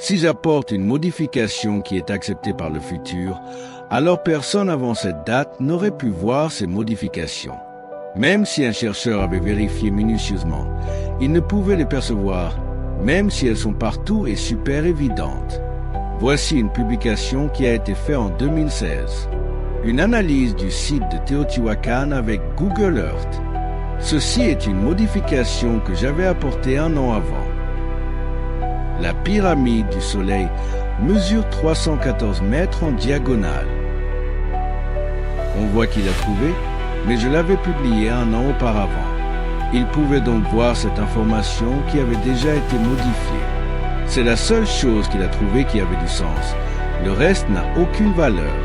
Si j'apporte une modification qui est acceptée par le futur, alors personne avant cette date n'aurait pu voir ces modifications. Même si un chercheur avait vérifié minutieusement, il ne pouvait les percevoir, même si elles sont partout et super évidentes. Voici une publication qui a été faite en 2016. Une analyse du site de Teotihuacan avec Google Earth. Ceci est une modification que j'avais apportée un an avant. La pyramide du Soleil mesure 314 mètres en diagonale. On voit qu'il a trouvé, mais je l'avais publié un an auparavant. Il pouvait donc voir cette information qui avait déjà été modifiée. C'est la seule chose qu'il a trouvée qui avait du sens. Le reste n'a aucune valeur.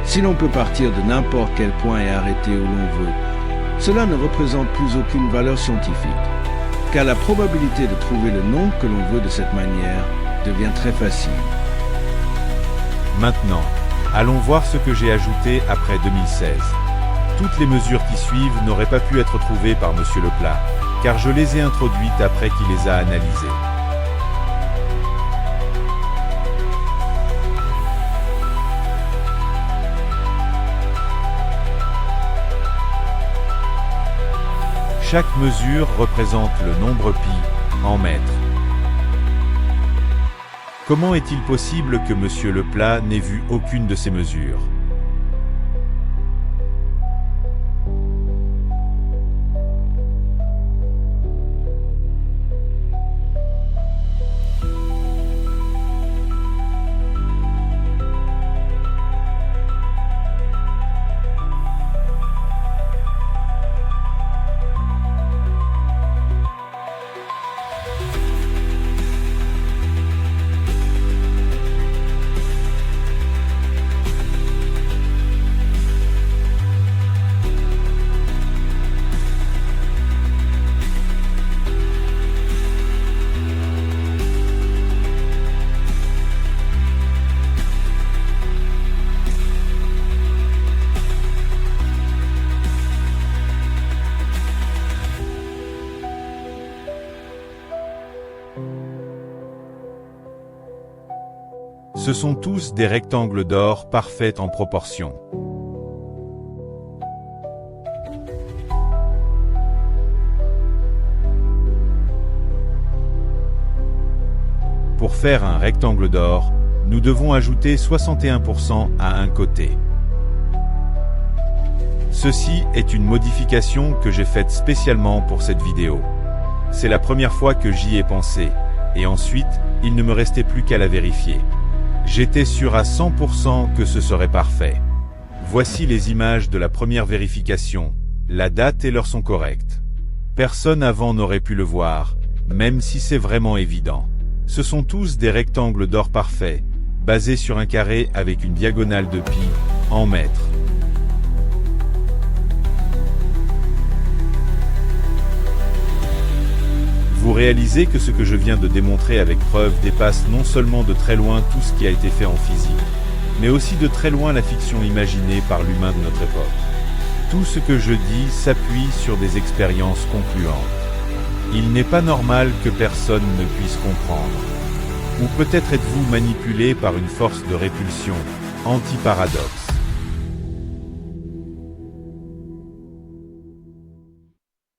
Si l'on peut partir de n'importe quel point et arrêter où l'on veut, cela ne représente plus aucune valeur scientifique, car la probabilité de trouver le nombre que l'on veut de cette manière devient très facile. Maintenant, allons voir ce que j'ai ajouté après 2016. Toutes les mesures qui suivent n'auraient pas pu être trouvées par Monsieur Leplat, car je les ai introduites après qu'il les a analysées. Chaque mesure représente le nombre pi en mètres. Comment est-il possible que Monsieur Leplat n'ait vu aucune de ces mesures ? Ce sont tous des rectangles d'or parfaits en proportion. Pour faire un rectangle d'or, nous devons ajouter 61% à un côté. Ceci est une modification que j'ai faite spécialement pour cette vidéo. C'est la première fois que j'y ai pensé, et ensuite, il ne me restait plus qu'à la vérifier. J'étais sûr à 100% que ce serait parfait. Voici les images de la première vérification. La date et l'heure sont correctes. Personne avant n'aurait pu le voir, même si c'est vraiment évident. Ce sont tous des rectangles d'or parfaits, basés sur un carré avec une diagonale de pi en mètres. Vous réalisez que ce que je viens de démontrer avec preuve dépasse non seulement de très loin tout ce qui a été fait en physique, mais aussi de très loin la fiction imaginée par l'humain de notre époque. Tout ce que je dis s'appuie sur des expériences concluantes. Il n'est pas normal que personne ne puisse comprendre. Ou peut-être êtes-vous manipulé par une force de répulsion, anti-paradoxe.